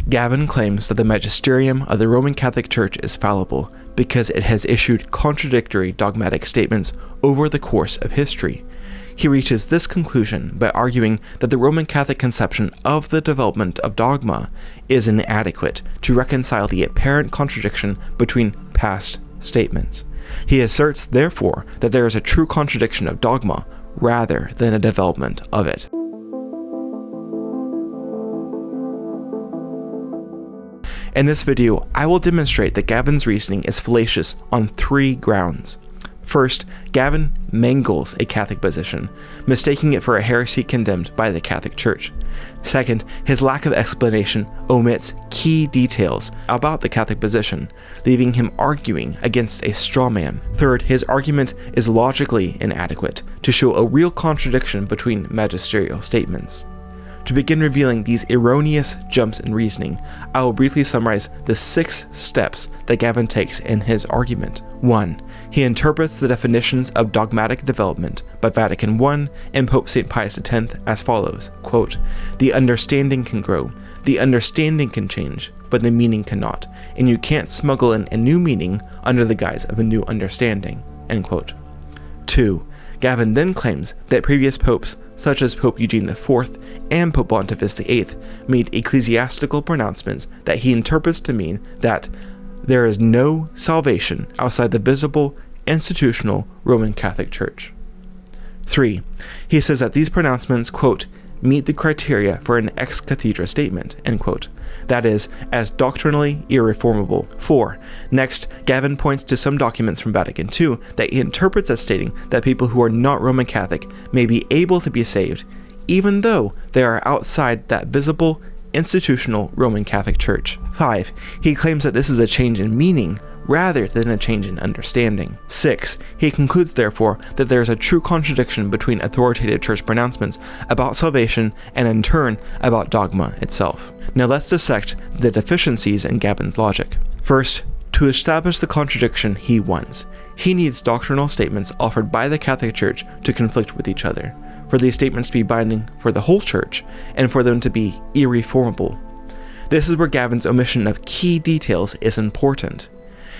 Gavin claims that the Magisterium of the Roman Catholic Church is fallible because it has issued contradictory dogmatic statements over the course of history. He reaches this conclusion by arguing that the Roman Catholic conception of the development of dogma is inadequate to reconcile the apparent contradiction between past statements. He asserts, therefore, that there is a true contradiction of dogma rather than a development of it. In this video, I will demonstrate that Gavin's reasoning is fallacious on 3 grounds. First, Gavin mangles a Catholic position, mistaking it for a heresy condemned by the Catholic Church. Second, his lack of explanation omits key details about the Catholic position, leaving him arguing against a straw man. Third, his argument is logically inadequate to show a real contradiction between magisterial statements. To begin revealing these erroneous jumps in reasoning, I will briefly summarize the 6 steps that Gavin takes in his argument. 1. He interprets the definitions of dogmatic development by Vatican I and Pope St. Pius X as follows, quote, "The understanding can grow, the understanding can change, but the meaning cannot, and you can't smuggle in a new meaning under the guise of a new understanding," end quote. 2. Gavin then claims that previous popes, such as Pope Eugene IV and Pope Pontifex VIII, made ecclesiastical pronouncements that he interprets to mean that there is no salvation outside the visible, institutional Roman Catholic Church. 3. He says that these pronouncements, quote, meet the criteria for an ex cathedra statement, end quote. That is, as doctrinally irreformable. 4. Next, Gavin points to some documents from Vatican II that he interprets as stating that people who are not Roman Catholic may be able to be saved, even though they are outside that visible, institutional Roman Catholic Church. 5. He claims that this is a change in meaning rather than a change in understanding. 6. He concludes, therefore, that there is a true contradiction between authoritative church pronouncements about salvation and in turn about dogma itself. Now let's dissect the deficiencies in Gavin's logic. First, to establish the contradiction he wants, he needs doctrinal statements offered by the Catholic Church to conflict with each other, for these statements to be binding for the whole Church, and for them to be irreformable. This is where Gavin's omission of key details is important.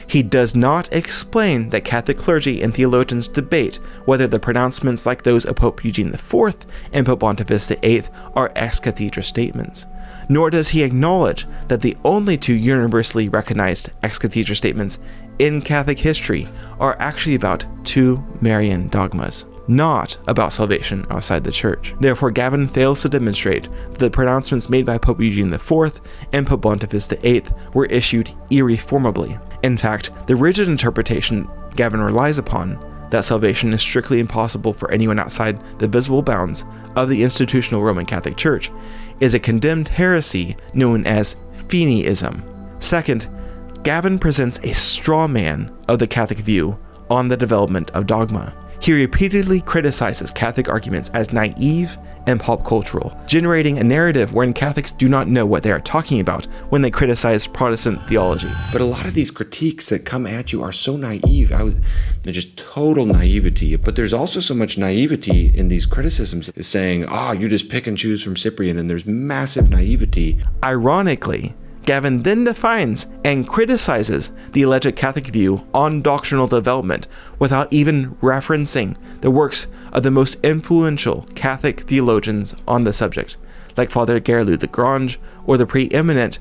He does not explain that Catholic clergy and theologians debate whether the pronouncements like those of Pope Eugene IV and Pope Pontifex VIII are ex cathedra statements, nor does he acknowledge that the only 2 universally recognized ex cathedra statements in Catholic history are actually about 2 Marian dogmas, not about salvation outside the Church. Therefore, Gavin fails to demonstrate that the pronouncements made by Pope Eugene IV and Pope Pontifex VIII were issued irreformably. In fact, the rigid interpretation Gavin relies upon, that salvation is strictly impossible for anyone outside the visible bounds of the institutional Roman Catholic Church, is a condemned heresy known as Feeneyism. Second, Gavin presents a straw man of the Catholic view on the development of dogma. He repeatedly criticizes Catholic arguments as naive and pop cultural, generating a narrative wherein Catholics do not know what they are talking about when they criticize Protestant theology. But a lot of these critiques that come at you are so naive. They're just total naivety. But there's also so much naivety in these criticisms, is saying, you just pick and choose from Cyprian, and there's massive naivety. Ironically, Gavin then defines and criticizes the alleged Catholic view on doctrinal development without even referencing the works of the most influential Catholic theologians on the subject, like Father Gerlou de Grange or the preeminent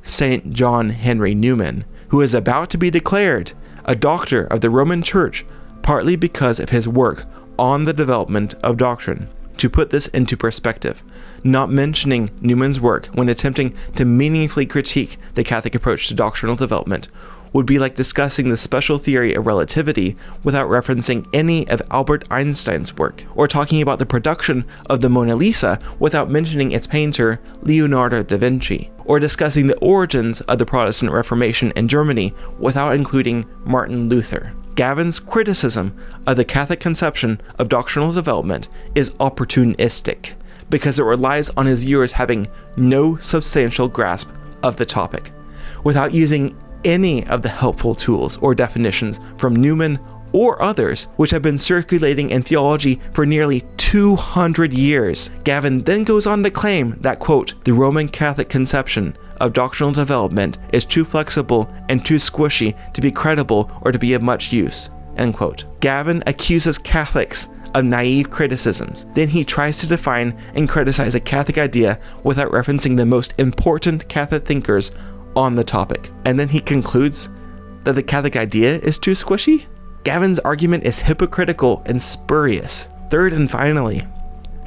St. John Henry Newman, who is about to be declared a doctor of the Roman Church partly because of his work on the development of doctrine. To put this into perspective, not mentioning Newman's work when attempting to meaningfully critique the Catholic approach to doctrinal development would be like discussing the special theory of relativity without referencing any of Albert Einstein's work, or talking about the production of the Mona Lisa without mentioning its painter Leonardo da Vinci, or discussing the origins of the Protestant Reformation in Germany without including Martin Luther. Gavin's criticism of the Catholic conception of doctrinal development is opportunistic, because it relies on his viewers having no substantial grasp of the topic, without using any of the helpful tools or definitions from Newman or others which have been circulating in theology for nearly 200 years. Gavin then goes on to claim that, quote, the Roman Catholic conception of doctrinal development is too flexible and too squishy to be credible or to be of much use." End quote. Gavin accuses Catholics of naive criticisms. Then he tries to define and criticize a Catholic idea without referencing the most important Catholic thinkers on the topic. And then he concludes that the Catholic idea is too squishy? Gavin's argument is hypocritical and spurious. Third and finally,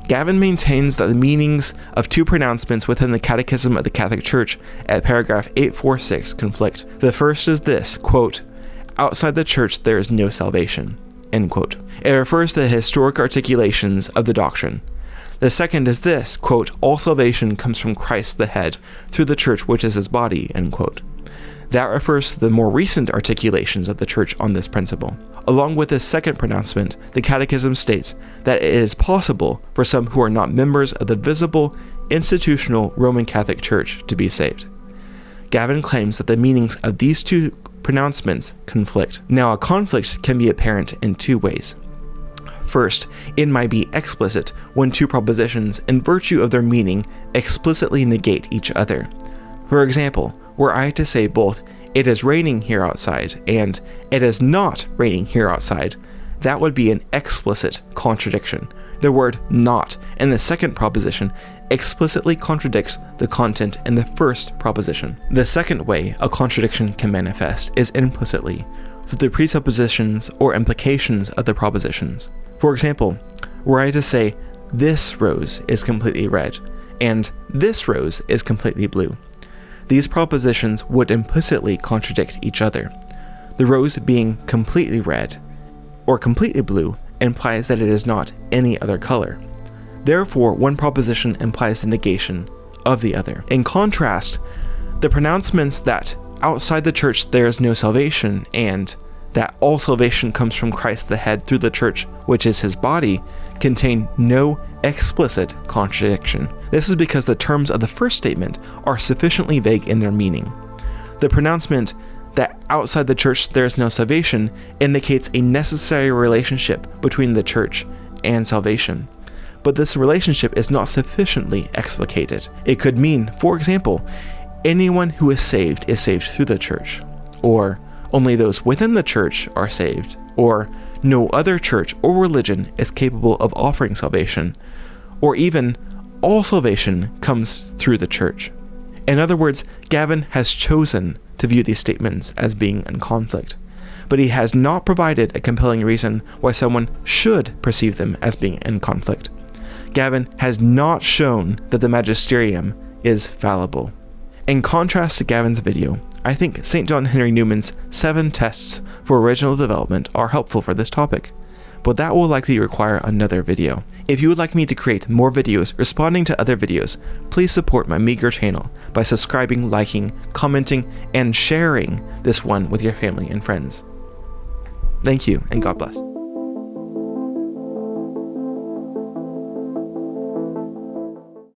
Gavin maintains that the meanings of two pronouncements within the Catechism of the Catholic Church at paragraph 846 conflict. The first is this, quote, "Outside the Church there is no salvation," end quote. It refers to the historic articulations of the doctrine. The second is this, quote, "All salvation comes from Christ the head, through the Church which is his body," end quote. That refers to the more recent articulations of the Church on this principle. Along with this second pronouncement, the Catechism states that it is possible for some who are not members of the visible, institutional Roman Catholic Church to be saved. Gavin claims that the meanings of these two pronouncements conflict. Now, a conflict can be apparent in two ways. First, it might be explicit when two propositions, in virtue of their meaning, explicitly negate each other. For example, were I to say both, "It is raining here outside," and "It is not raining here outside," that would be an explicit contradiction. The word "not" in the second proposition explicitly contradicts the content in the first proposition. The second way a contradiction can manifest is implicitly, through the presuppositions or implications of the propositions. For example, were I to say, "This rose is completely red," and "This rose is completely blue," these propositions would implicitly contradict each other. The rose being completely red or completely blue implies that it is not any other color. Therefore, one proposition implies the negation of the other. In contrast, the pronouncements that outside the Church there is no salvation and that all salvation comes from Christ the head through the Church, which is his body, contain no explicit contradiction. This is because the terms of the first statement are sufficiently vague in their meaning. The pronouncement that outside the Church there is no salvation indicates a necessary relationship between the Church and salvation. But this relationship is not sufficiently explicated. It could mean, for example, anyone who is saved through the Church, or only those within the Church are saved, or no other church or religion is capable of offering salvation, or even all salvation comes through the Church. In other words, Gavin has chosen to view these statements as being in conflict, but he has not provided a compelling reason why someone should perceive them as being in conflict. Gavin has not shown that the Magisterium is fallible. In contrast to Gavin's video, I think St. John Henry Newman's 7 tests for original development are helpful for this topic, but that will likely require another video. If you would like me to create more videos responding to other videos, please support my meager channel by subscribing, liking, commenting, and sharing this one with your family and friends. Thank you, and God bless.